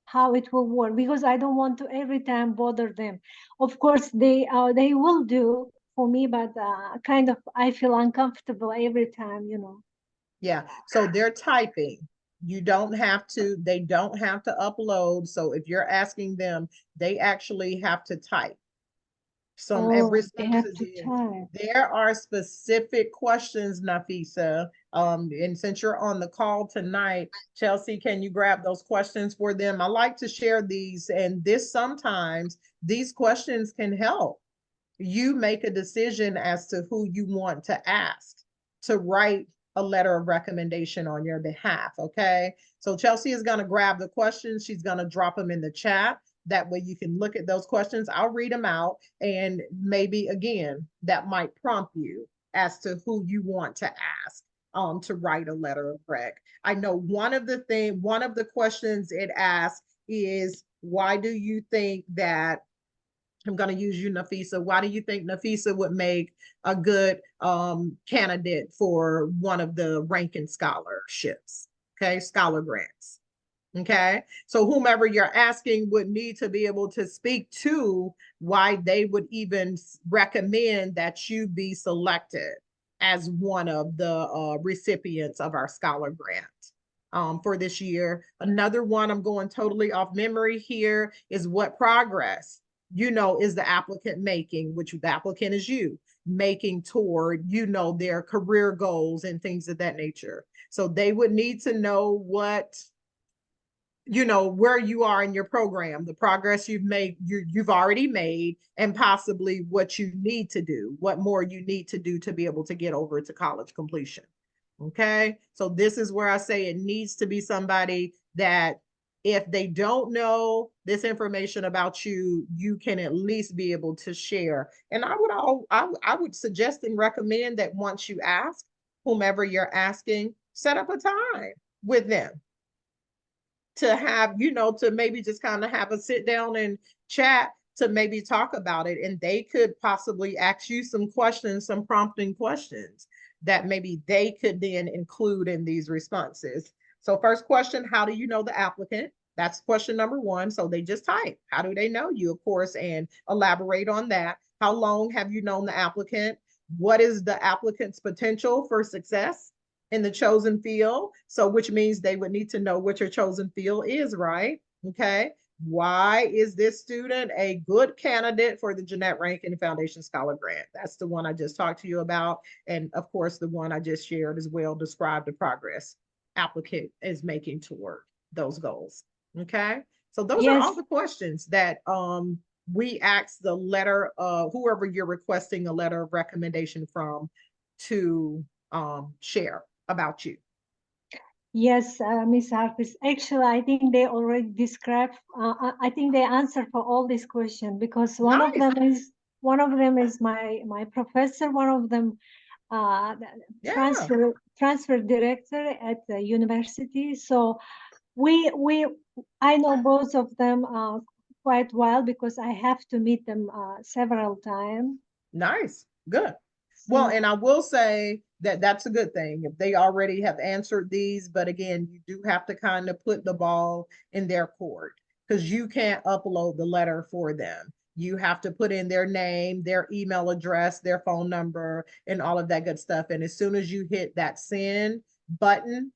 how it will work, because I don't want to every time bother them. Of course, they will do for me, but kind of I feel uncomfortable every time, you know. Yeah, so they're typing. You don't have to, they don't have to upload. So if you're asking them, they actually have to type. Some Oh, they have responses to in. type. There are specific questions, Nafisa. And since you're on the call tonight, Chelsea, can you grab those questions for them? I like to share these, and sometimes these questions can help you make a decision as to who you want to ask to write a letter of recommendation on your behalf. Okay. So Chelsea is going to grab the questions. She's going to drop them in the chat. That way you can look at those questions. I'll read them out, and maybe again, that might prompt you as to who you want to ask to write a letter of rec. I know one of the questions it asks is, why do you think that, I'm going to use you, Nafisa. Why do you think Nafisa would make a good candidate for one of the Rankin scholarships? Okay, scholar grants. Okay, so whomever you're asking would need to be able to speak to why they would even recommend that you be selected as one of the recipients of our scholar grant for this year. Another one, I'm going totally off memory here, is what progress, is the applicant making, which the applicant is you, making toward, their career goals and things of that nature. So they would need to know what, where you are in your program, the progress you've already made, and possibly what you need to do, what more you need to do to be able to get over to college completion. Okay. So this is where I say it needs to be somebody that, if they don't know this information about you, you can at least be able to share. And I would suggest and recommend that once you ask, whomever you're asking, set up a time with them to have, to maybe just kind of have a sit down and chat, to maybe talk about it. And they could possibly ask you some questions, some prompting questions that maybe they could then include in these responses. So first question, how do you know the applicant? That's question number one. So they just type, how do they know you, of course, and elaborate on that. How long have you known the applicant? What is the applicant's potential for success in the chosen field? So which means they would need to know what your chosen field is, right? Okay. Why is this student a good candidate for the Jeanette Rankin Foundation Scholar Grant? That's the one I just talked to you about. And of course, the one I just shared as well described the progress applicant is making toward those goals. Okay. So those are all the questions that we ask the letter of whoever you're requesting a letter of recommendation from to share about you. Yes, Ms. Harpis. Actually, I think they already described. I think they answered for all these questions, because one of them is my professor. One of them, transfer director at the university. So I know both of them quite well, because I have to meet them several times. Nice, good. Well, and I will say that that's a good thing if they already have answered these, but again, you do have to kind of put the ball in their court, because you can't upload the letter for them. You have to put in their name, their email address, their phone number, and all of that good stuff. And as soon as you hit that send button,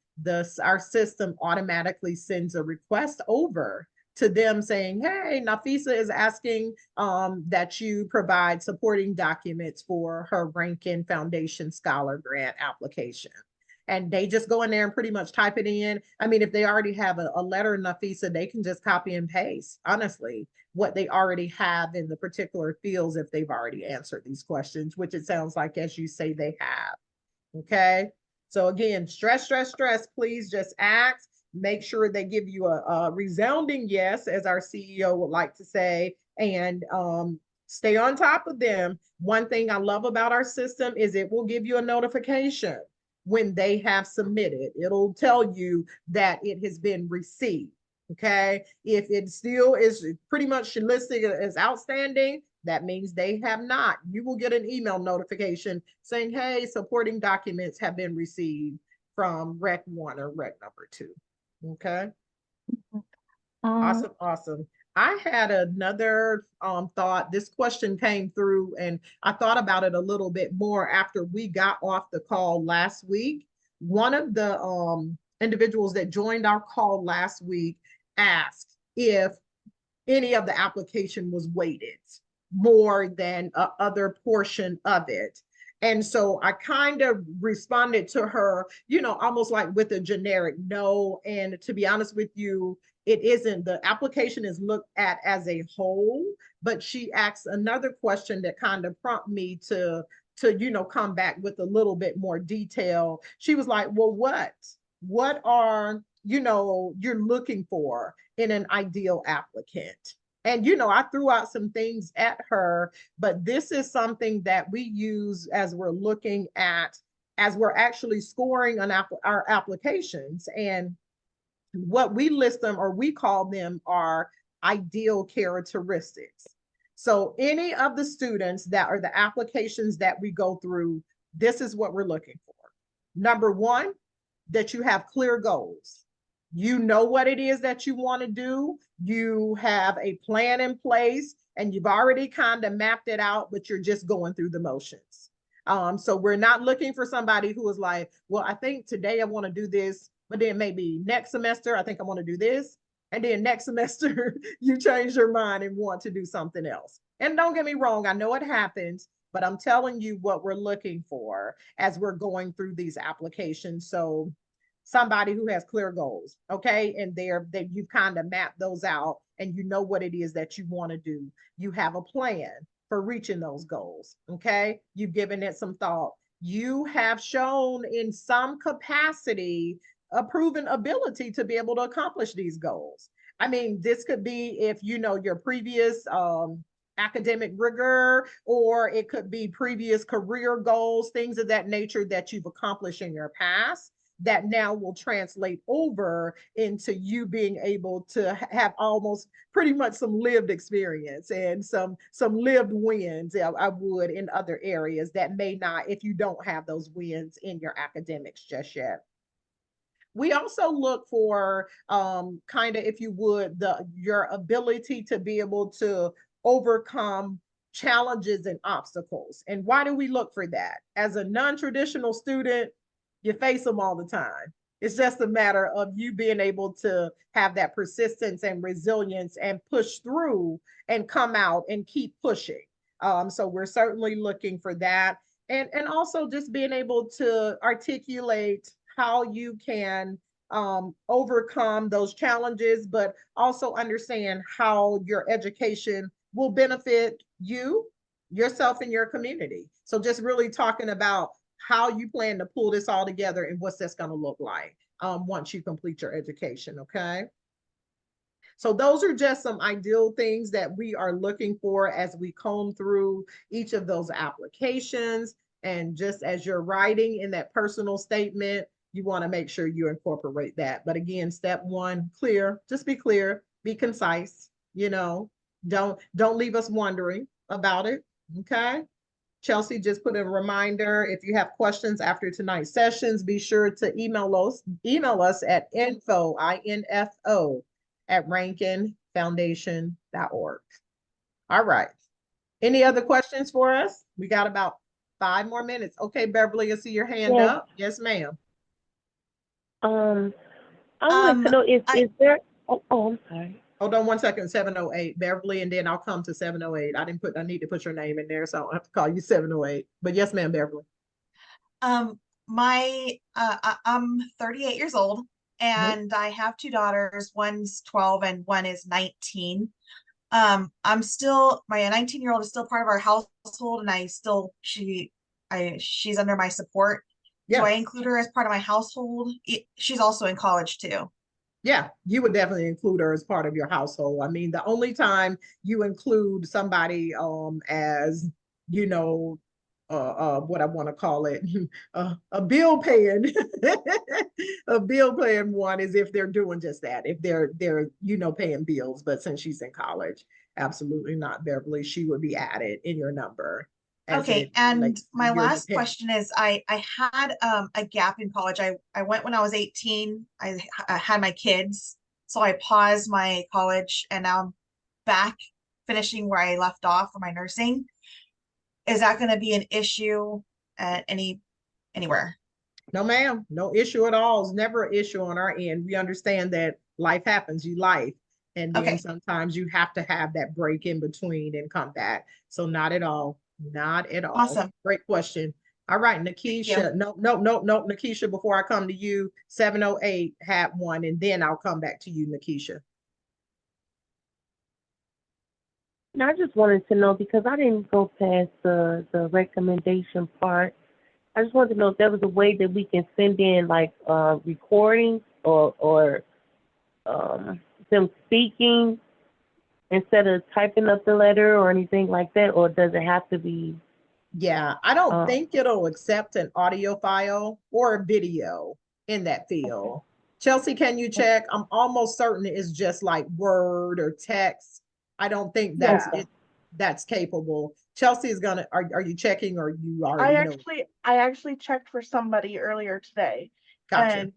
our system automatically sends a request over to them saying, hey, Nafisa is asking that you provide supporting documents for her Rankin Foundation Scholar Grant application. And they just go in there and pretty much type it in. I mean, if they already have a letter in Nafisa, they can just copy and paste, honestly, what they already have in the particular fields if they've already answered these questions, which it sounds like, as you say, they have. Okay. So again, stress, please just ask. Make sure they give you a resounding yes, as our CEO would like to say, and stay on top of them. One thing I love about our system is it will give you a notification when they have submitted. It'll tell you that it has been received. Okay. If it still is pretty much listed as outstanding, that means they have not. You will get an email notification saying, hey, supporting documents have been received from Rec 1 or Rec number 2. Okay. Awesome. Awesome. I had another thought. This question came through and I thought about it a little bit more after we got off the call last week. One of the individuals that joined our call last week asked if any of the application was weighted more than other portion of it. And so I kind of responded to her, you know, almost like with a generic no. And to be honest with you, it isn't. The application is looked at as a whole, but she asked another question that kind of prompted me to you know, come back with a little bit more detail. She was like, well, what are, you know, you're looking for in an ideal applicant? And, you know, I threw out some things at her, but this is something that we use as we're looking at, as we're actually scoring on our applications. And what we list them, or we call them, are ideal characteristics. So any of the students that are the applications that we go through, this is what we're looking for. Number one, that you have clear goals. You know what it is that you want to do. You have a plan in place and you've already kind of mapped it out, but you're just going through the motions. So we're not looking for somebody who is like, well, I think today I want to do this, but then maybe next semester, I think I want to do this. And then next semester, you change your mind and want to do something else. And don't get me wrong, I know it happens, but I'm telling you what we're looking for as we're going through these applications. So somebody who has clear goals, okay? And that you've kind of mapped those out and you know what it is that you want to do. You have a plan for reaching those goals, okay? You've given it some thought. You have shown in some capacity a proven ability to be able to accomplish these goals. I mean, this could be if you know your previous academic rigor, or it could be previous career goals, things of that nature that you've accomplished in your past that now will translate over into you being able to have almost pretty much some lived experience and some lived wins, I would, in other areas that may not, if you don't have those wins in your academics just yet. We also look for kind of, if you would, your ability to be able to overcome challenges and obstacles. And why do we look for that? As a non-traditional student, you face them all the time. It's just a matter of you being able to have that persistence and resilience and push through and come out and keep pushing. So we're certainly looking for that. And also just being able to articulate how you can overcome those challenges, but also understand how your education will benefit you, yourself, and your community. So just really talking about how you plan to pull this all together and what's this going to look like once you complete your education, okay? So those are just some ideal things that we are looking for as we comb through each of those applications. And just as you're writing in that personal statement, you want to make sure you incorporate that. But again, step one, clear, just be clear, be concise, you know, don't leave us wondering about it, okay? Chelsea just put a reminder, if you have questions after tonight's sessions, be sure to email us at info, I-N-F-O, at rankinfoundation.org. All right. Any other questions for us? We got about 5 more minutes. Okay, Beverly, I see your hand up. Yes, ma'am. I want to know, is there, I'm sorry. Hold on one second, 708, Beverly, and then I'll come to 708. I need to put your name in there, so I don't have to call you 708. But yes, ma'am, Beverly. I'm 38 years old, and I have 2 daughters. One's 12 and one is 19. My 19-year-old is still part of our household, and she's under my support. Yes. Do I include her as part of my household? She's also in college too. Yeah, you would definitely include her as part of your household. I mean, the only time you include somebody as, you know, what I want to call it, a bill paying, a bill paying one is if they're doing just that, if they're paying bills. But since she's in college, absolutely not, Beverly. She would be added in your number. Okay, and my last question is, I had a gap in college. I went when I was 18. I had my kids, so I paused my college, and now I'm back finishing where I left off for my nursing. Is that going to be an issue at anywhere? No, ma'am, no issue at all. It's never an issue on our end. We understand that life happens, life. And then sometimes you have to have that break in between and come back. So not at all. Not at all. Awesome. Great question. All right, Nikisha. No, Nikisha, before I come to you, 708 had one, and then I'll come back to you, Nikisha. And I just wanted to know, because I didn't go past the recommendation part. I just wanted to know if there was a way that we can send in like recordings or them speaking instead of typing up the letter or anything like that, or does it have to be? Yeah, I don't think it'll accept an audio file or a video in that field. Okay. Chelsea, can you check? I'm almost certain it's just like Word or text. I don't think that's capable. Chelsea is gonna. Are you checking, or you already know? I actually checked for somebody earlier today. Gotcha. And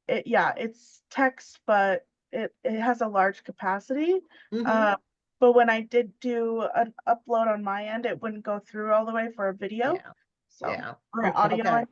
it's text, but it has a large capacity. But when I did do an upload on my end, it wouldn't go through all the way for a video. Or audio. Okay.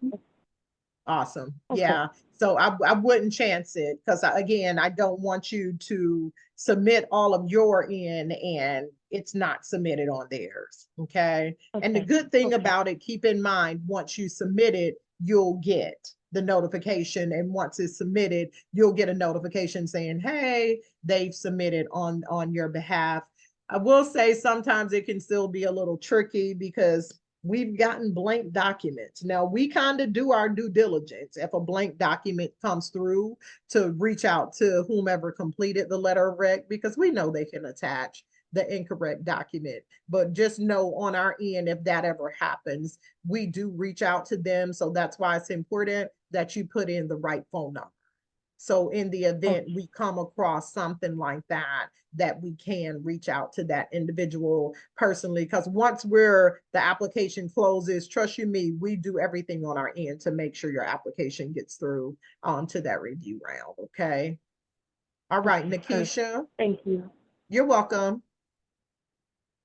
Awesome. Okay. Yeah. So I wouldn't chance it, because again, I don't want you to submit all of your in and it's not submitted on theirs. Okay. And the good thing about it, keep in mind, once you submit it, you'll get the notification. And once it's submitted, you'll get a notification saying, hey, they've submitted on your behalf. I will say sometimes it can still be a little tricky because we've gotten blank documents. Now, we kind of do our due diligence if a blank document comes through to reach out to whomever completed the letter of rec, because we know they can attach the incorrect document. But just know on our end, if that ever happens, we do reach out to them. So that's why it's important that you put in the right phone number. So in the event we come across something like that we can reach out to that individual personally, because once the application closes, trust you me, we do everything on our end to make sure your application gets through to that review round. Okay. All right, Nikisha. Thank you. You're welcome.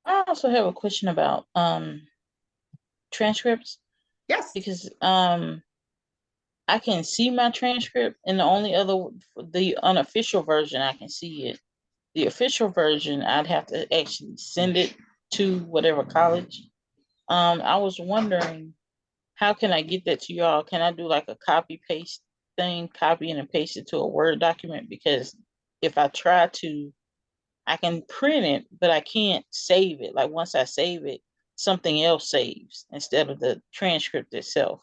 I also have a question about transcripts. Yes. Because I can see my transcript, and the unofficial version, I can see it. The official version, I'd have to actually send it to whatever college. I was wondering, how can I get that to y'all? Can I do like a copy paste thing, copy and paste it to a Word document? Because if I try to, I can print it, but I can't save it. Like once I save it, something else saves instead of the transcript itself.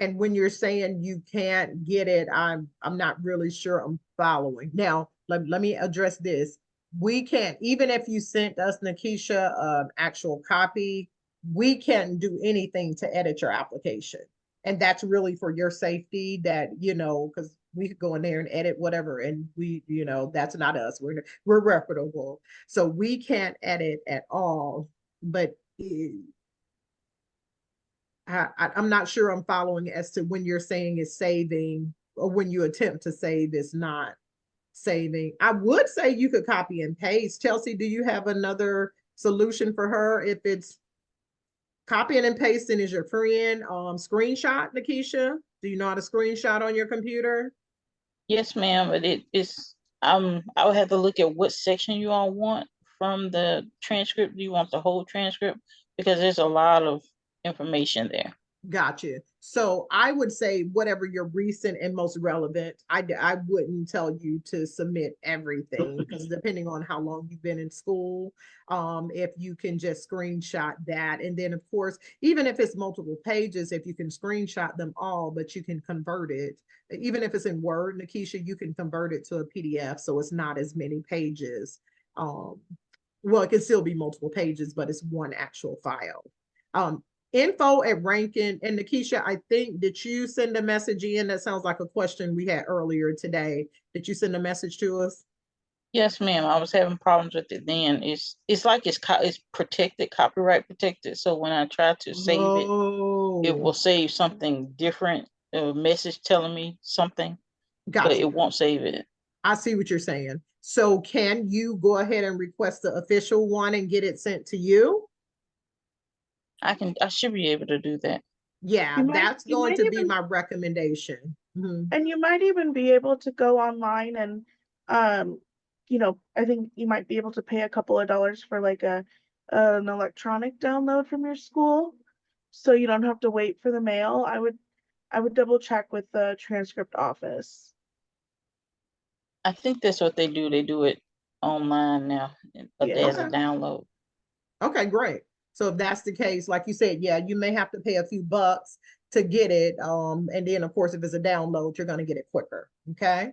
And when you're saying you can't get it, I'm not really sure I'm following. Now, let me address this. We can't, even if you sent us, Nikisha, actual copy, we can't do anything to edit your application. And that's really for your safety, that, because we could go in there and edit whatever, and we, that's not us. We're reputable. So we can't edit at all. But I'm not sure I'm following as to when you're saying it's saving, or when you attempt to save it's not saving. I would say you could copy and paste. Chelsea, do you have another solution for her? If it's copying and pasting is your friend, screenshot, Nikisha? Do you know how to screenshot on your computer? Yes, ma'am, but I would have to look at what section you all want from the transcript. Do you want the whole transcript? Because there's a lot of information there. Gotcha. So I would say whatever your recent and most relevant. I wouldn't tell you to submit everything, because depending on how long you've been in school, if you can just screenshot that. And then of course, even if it's multiple pages, if you can screenshot them all, but you can convert it, even if it's in Word, Nikisha, you can convert it to a PDF. So it's not as many pages. Well, it can still be multiple pages, but it's one actual file. Info at Rankin. And Nikisha, I think, did you send a message in? That sounds like a question we had earlier today. Did you send a message to us? Yes, ma'am. I was having problems with it then. It's like it's protected, copyright protected. So when I try to save it, it will save something different, a message telling me something, but Gotcha. it won't save it. I see what you're saying. So can you go ahead and request the official one and get it sent to you? I should be able to do that. Yeah, that's going to be my recommendation. And you might even be able to go online and, I think you might be able to pay a couple of dollars for like an electronic download from your school. So you don't have to wait for the mail. I would double check with the transcript office. I think that's what they do. They do it online now, but as a download. Okay, great. So if that's the case, like you said, yeah, you may have to pay a few bucks to get it. And then of course, if it's a download, you're going to get it quicker. Okay.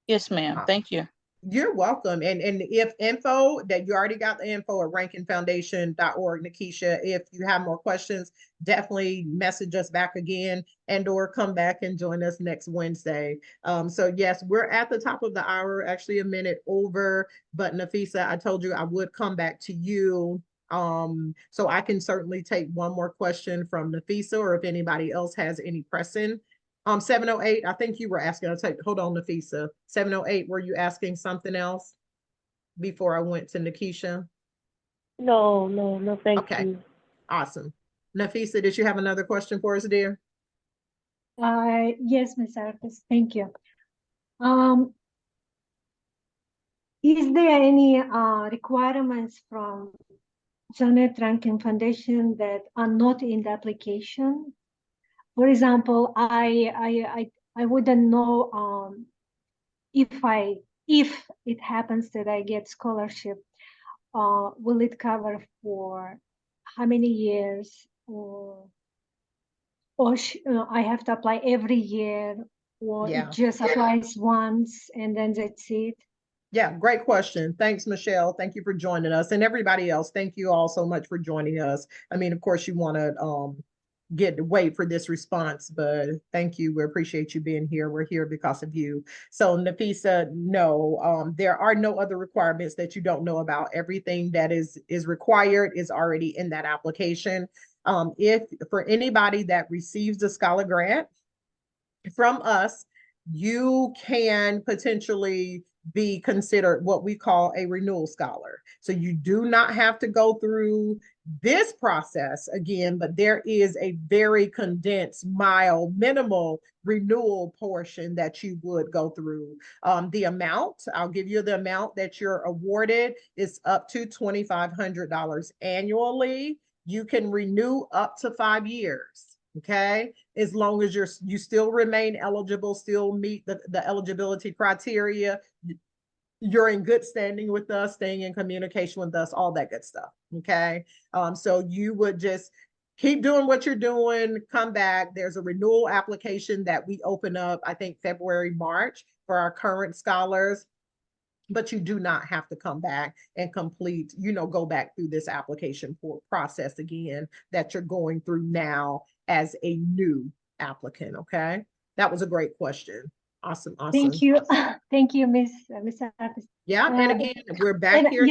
Yes, ma'am. Thank you. You're welcome. And if info that you already got the info at rankinfoundation.org, Nikisha, if you have more questions, definitely message us back again and or come back and join us next Wednesday. So yes, we're at the top of the hour, actually a minute over, but Nafisa, I told you I would come back to you. So I can certainly take one more question from Nafisa, or if anybody else has any pressing. 708, I think you were asking, hold on, Nafisa. 708, were you asking something else before I went to Nikisha? No, thank you. Awesome. Nafisa, did you have another question for us, dear? Yes, Ms. Artis, thank you. Is there any requirements from Janet Rankin Foundation that are not in the application? For example, I wouldn't know if it happens that I get scholarship, will it cover for how many years, or I have to apply every year, or it just applies once and then that's it? Yeah, great question. Thanks, Michelle. Thank you for joining us. And everybody else, thank you all so much for joining us. I mean, of course, you want to wait for this response, but thank you. We appreciate you being here. We're here because of you. So Nafisa, no, there are no other requirements that you don't know about. Everything that is required is already in that application. If for anybody that receives a Scholar Grant from us, you can potentially be considered what we call a renewal scholar. So you do not have to go through this process again, but there is a very condensed, mild, minimal renewal portion that you would go through. The amount, I'll give you the amount that you're awarded is up to $2,500 annually. You can renew up to 5 years. Okay, as long as you still remain eligible, still meet the eligibility criteria, you're in good standing with us, staying in communication with us, all that good stuff. Okay, so you would just keep doing what you're doing, come back. There's a renewal application that we open up, I think February, March, for our current scholars. But you do not have to come back and complete, go back through this application process again that you're going through now as a new applicant. Okay, that was a great question. Awesome. Thank you. Thank you, Miss Artis. Yeah, and again, we're back here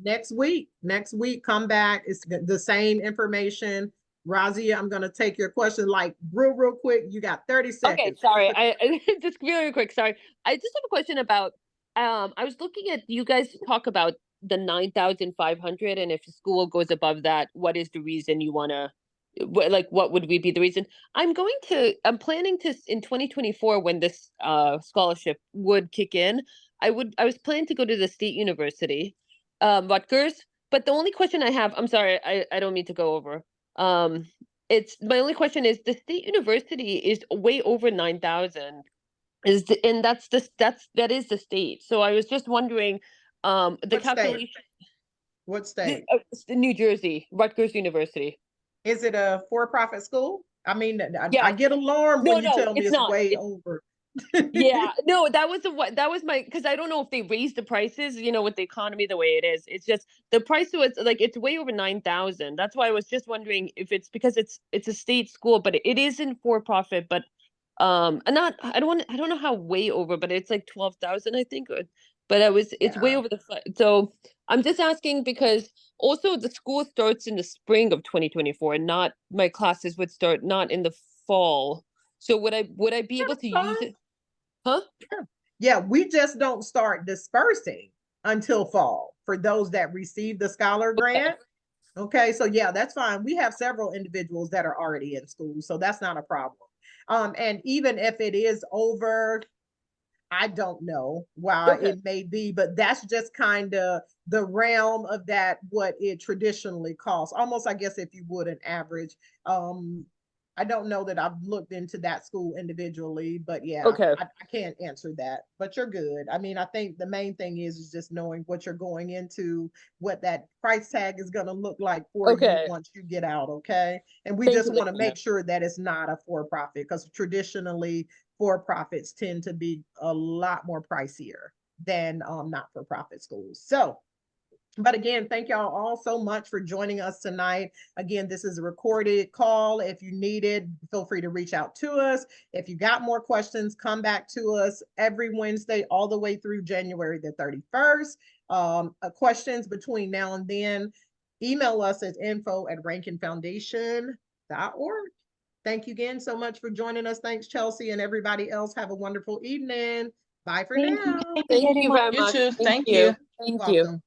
next week. Next week, come back. It's the same information. Razia, I'm going to take your question like real quick. You got 30 seconds. Okay, sorry. I just really quick. Sorry. I just have a question about, I was looking at, you guys talk about the 9,500, and if the school goes above that, what is the reason you want to, what would be the reason? I'm planning to, in 2024, when this scholarship would kick in, I was planning to go to the state university, Rutgers. But the only question I have, I'm sorry, I don't mean to go over. It's my only question is, the state university is way over 9,000. That is the state. So I was just wondering, the what calculation. State? What state? New Jersey, Rutgers University. Is it a for-profit school? I mean, I get alarmed when you tell me it's way over. Yeah, no, that was that was my, because I don't know if they raised the prices, with the economy the way it is. It's just the price was like it's way over 9,000. That's why I was just wondering if it's because it's a state school, but it isn't for profit. But and not I don't know how way over, but it's like 12,000, I think. But it's way Yeah. over the so I'm just asking because also the school starts in the spring of 2024, and not my classes would start not in the fall. So would I be able to use it? Huh? Yeah, we just don't start dispersing until fall for those that receive the scholar grant. Okay, so yeah, that's fine. We have several individuals that are already in school, so that's not a problem. And even if it is over, I don't know why it may be, but that's just kind of the realm of that, what it traditionally costs. Almost, I guess, if you would, an average. I don't know that I've looked into that school individually, but yeah, I can't answer that, but you're good. I mean, I think the main thing is just knowing what you're going into, what that price tag is going to look like for you once you get out. Okay. And we just want to make sure that it's not a for-profit, because traditionally for-profits tend to be a lot more pricier than not-for-profit schools. So, but again, thank y'all all so much for joining us tonight. Again, this is a recorded call. If you need it, feel free to reach out to us. If you got more questions, come back to us every Wednesday all the way through January the 31st. Questions between now and then, email us at info@rankinfoundation.org. Thank you again so much for joining us. Thanks, Chelsea, and everybody else. Have a wonderful evening. Bye for now. Thank you very much. You too. Thank you. Thank you. Welcome.